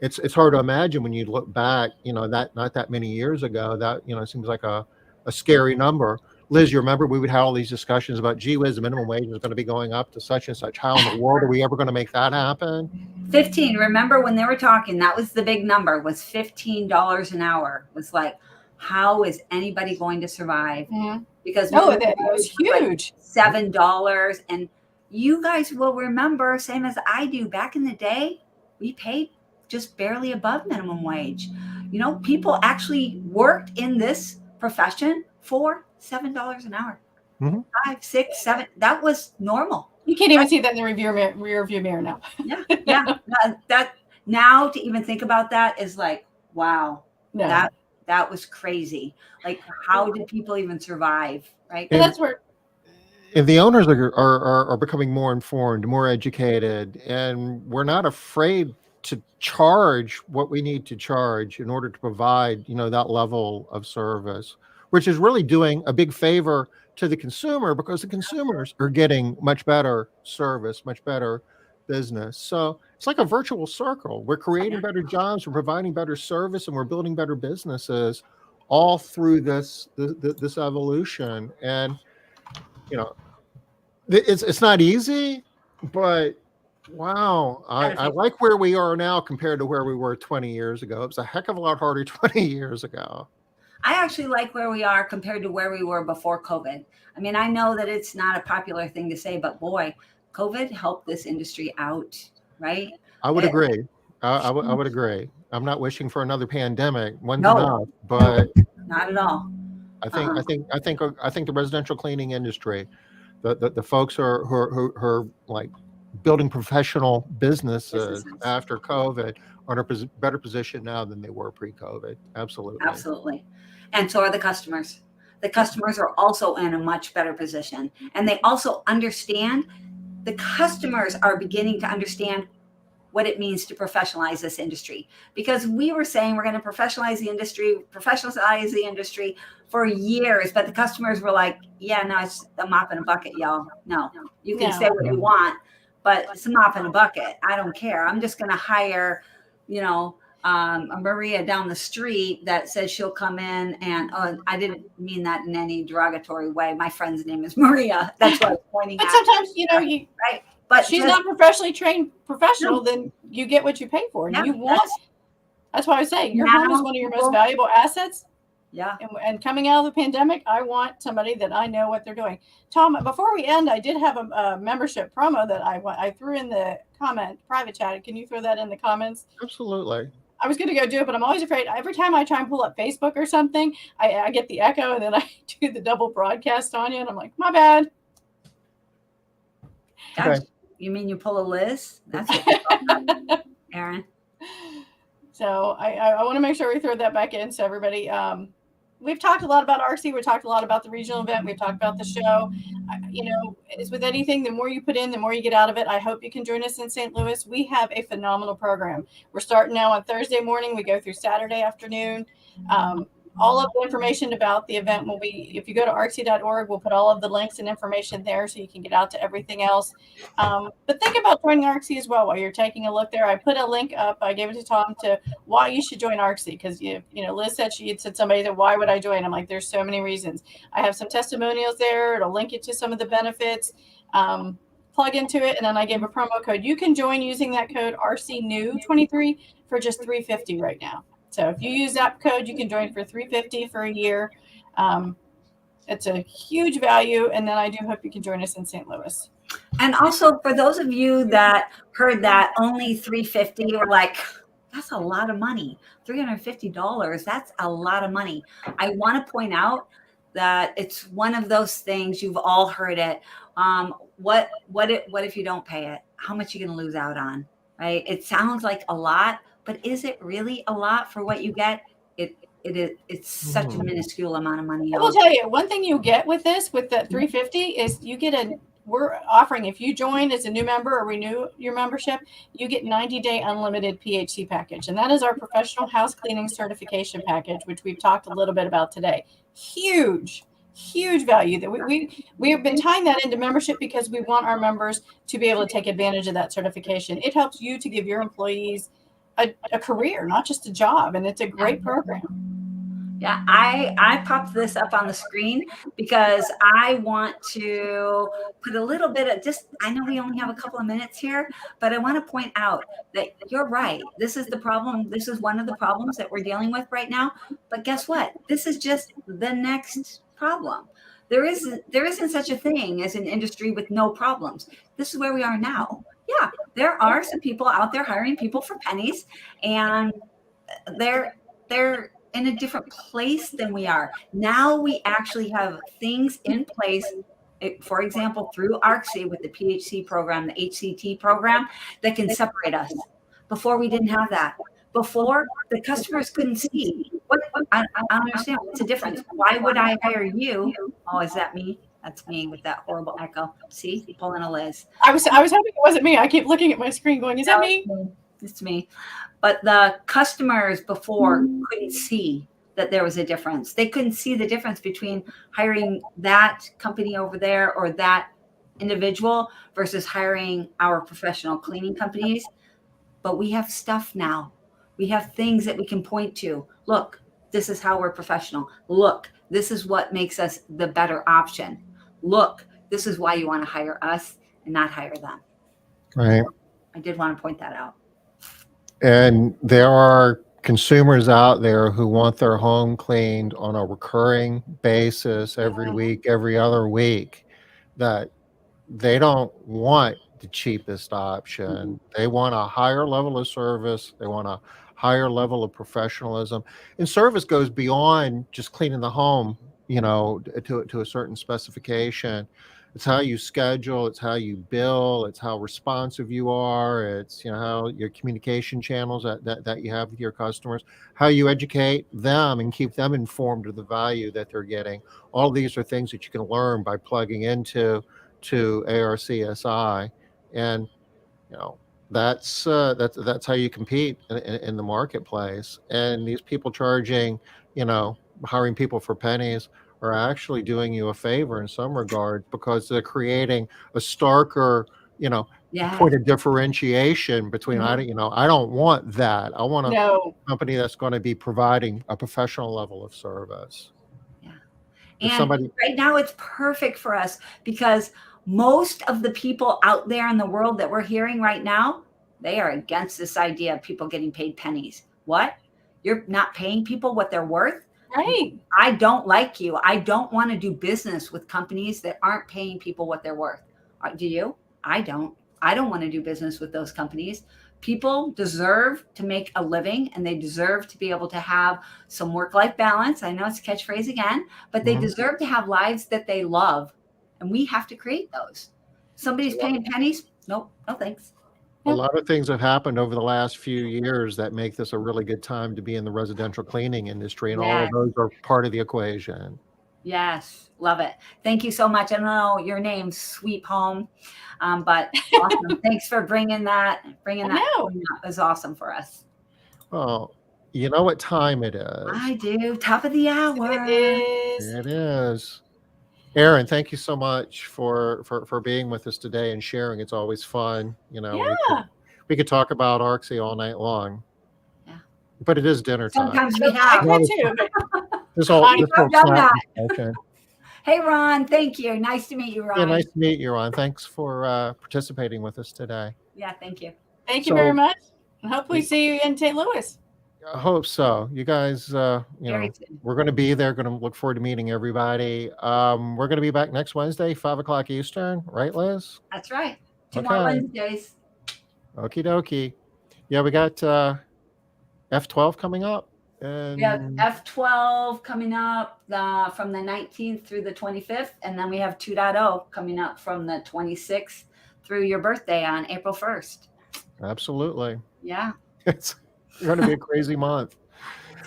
It's hard to imagine when you look back, that not that many years ago, that, it seems like a scary number. Liz, you remember we would have all these discussions about, gee whiz, the minimum wage is going to be going up to such and such. How in the world are we ever going to make that happen? 15. Remember when they were talking, that was the big number, was $15 an hour. Was like, how is anybody going to survive? Mhm. Because No, minimum that was wage was like huge. $7, and you guys will remember, same as I do, back in the day, we paid just barely above minimum wage. You know, people actually worked in this profession for $7 an hour. Mhm. 5, 6, 7. That was normal. You can't even see that in the rear view mirror now. Yeah, yeah. That now to even think about that is like, wow, No. that was crazy. Like, how did people even survive? Right? And that's where And the owners are becoming more informed, more educated, and we're not afraid to charge what we need to charge in order to provide, that level of service, which is really doing a big favor to the consumer because the consumers are getting much better service, much better business. So it's like a virtual circle. We're creating better jobs, we're providing better service, and we're building better businesses all through this evolution. And it's not easy, but wow, I like where we are now compared to where we were 20 years ago. It was a heck of a lot harder 20 years ago. I actually like where we are compared to where we were before COVID. I mean, I know that it's not a popular thing to say, but boy, COVID helped this industry out, right? I would agree. I would agree. I'm not wishing for another pandemic. One's No. enough, but Not at all. I think the residential cleaning industry, the folks who are like building professional businesses after COVID are in a better position now than they were pre-COVID. Absolutely. Absolutely. And so are the customers. The customers are also in a much better position. And they also understand, the customers are beginning to understand what it means to professionalize this industry. Because we were saying we're going to professionalize the industry for years, but the customers were like, yeah, no, it's a mop and a bucket, y'all. No, you can say what you want, but it's a mop and a bucket. I don't care. I'm just going to hire, a Maria down the street that says she'll come in and, I didn't mean that in any derogatory way. My friend's name is Maria. That's what I was pointing but at. sometimes, right. But she's not professionally trained professional, then you get what you pay for. And Yeah, that's why I say your home is one of your most valuable assets. Yeah. And coming out of the pandemic, I want somebody that I know what they're doing. Tom, before we end, I did have a membership promo that I threw in the private chat. Can you throw that in the comments? Absolutely. I was going to go do it, but I'm always afraid. Every time I try and pull up Facebook or something, I get the echo, and then I do the double broadcast on you, and I'm like, my bad. Gosh, you mean you pull a Liz? That's what Aaron. So I want to make sure we throw that back in. So everybody, we've talked a lot about ARCSI. We talked a lot about the regional event. We've talked about the show. As with anything, the more you put in, the more you get out of it. I hope you can join us in St. Louis. We have a phenomenal program. We're starting now on Thursday morning. We go through Saturday afternoon. All of the information about the event will be, if you go to arcsci.org, we'll put all of the links and information there so you can get out to everything else. But think about joining ARCSI as well while you're taking a look there. I put a link up. I gave it to Tom to why you should join ARCSI because, Liz said she had said somebody said, why would I join? I'm like, there's so many reasons. I have some testimonials there. It'll link you to some of the benefits. Plug into it, and then I gave a promo code. You can join using that code RCNEW23 for just $350 right now. So if you use that code, you can join for $350 for a year. It's a huge value, and then I do hope you can join us in St. Louis. And also for those of you that heard that only $350, were like, that's a lot of money. $350, that's a lot of money. I want to point out that it's one of those things, you've all heard it. What if you don't pay it? How much are you going to lose out on? Right? It sounds like a lot, but is it really a lot for what you get? It's such a minuscule amount of money. I will tell you, one thing you get with this, with that $350, is you get we're offering, if you join as a new member or renew your membership, you get 90-day unlimited PHC package. And that is our professional house cleaning certification package, which we've talked a little bit about today. Huge value that we have been tying that into membership because we want our members to be able to take advantage of that certification. It helps you to give your employees a career, not just a job. And it's a great program. Yeah, I popped this up on the screen because I want to put a little bit of just, I know we only have a couple of minutes here, but I want to point out that you're right. This is the problem. This is one of the problems that we're dealing with right now. But guess what? This is just the next problem. There isn't such a thing as an industry with no problems. This is where we are now. Yeah, there are some people out there hiring people for pennies, and they're in a different place than we are. Now we actually have things in place, for example, through ARCSI with the PHC program, the HCT program, that can separate us. Before we didn't have that. Before the customers couldn't see. I don't understand. What's the difference? Why would I hire you? Oh, is that me? That's me with that horrible echo. See, pulling a Liz. I was hoping it wasn't me. I keep looking at my screen going, is that me? It's me. But the customers before couldn't see that there was a difference. They couldn't see the difference between hiring that company over there or that individual versus hiring our professional cleaning companies. But we have stuff now. We have things that we can point to. Look, this is how we're professional. Look, this is what makes us the better option. Look, this is why you want to hire us and not hire them. Right. I did want to point that out. And there are consumers out there who want their home cleaned on a recurring basis every week, every other week, that they don't want the cheapest option. They want a higher level of service. They want a higher level of professionalism. And service goes beyond just cleaning the home, to a certain specification. It's how you schedule, it's how you bill, it's how responsive you are, it's how your communication channels that you have with your customers, how you educate them and keep them informed of the value that they're getting. All of these are things that you can learn by plugging into ARCSI, and that's how you compete in the marketplace. And these people charging, hiring people for pennies are actually doing you a favor in some regards, because they're creating a starker, Yeah. point of differentiation between I don't want that. I want a company that's going to be providing a professional level of service. Yeah. If And right now it's perfect for us because most of the people out there in the world that we're hearing right now, they are against this idea of people getting paid pennies. What? You're not paying people what they're worth? Right. I don't like you. I don't want to do business with companies that aren't paying people what they're worth. Do you? I don't. I don't want to do business with those companies. People deserve to make a living, and they deserve to be able to have some work-life balance. I know it's a catchphrase again, but they deserve to have lives that they love, and we have to create those. Somebody's paying pennies? Nope, no thanks. A lot of things have happened over the last few years that make this a really good time to be in the residential cleaning industry, and all of those are part of the equation. Yes, love it. Thank you so much. I don't know your name, Sweet Home, but awesome. Thanks for bringing that. It was awesome for us. Well, you know what time it is. I do. Top of the hour. It is. Erin, thank you so much for being with us today and sharing. It's always fun. We could talk about ARCSI all night long. Yeah. But it is dinner time. Sometimes we have. I could too. This whole okay. Hey, Ron. Thank you. Nice to meet you, Ron. Yeah, nice to meet you, Ron. Thanks for participating with us today. Yeah, thank you. Thank you very much. And hopefully see you in St. Louis. I hope so. You guys, we're going to be there. Going to look forward to meeting everybody. We're going to be back next Wednesday, 5:00 Eastern, right, Liz? That's right. 2 more Wednesdays. Okie dokie. Yeah, we got F12 coming up. And we have F12 coming up from the 19th through the 25th, and then we have 2.0 coming up from the 26th through your birthday on April 1st. Absolutely. Yeah. It's going to be a crazy month.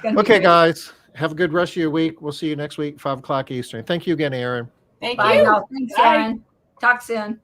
Okay, guys. Have a good rest of your week. We'll see you next week, 5:00 Eastern. Thank you again, Erin. Thank you. you. Thanks, Erin. Talk soon.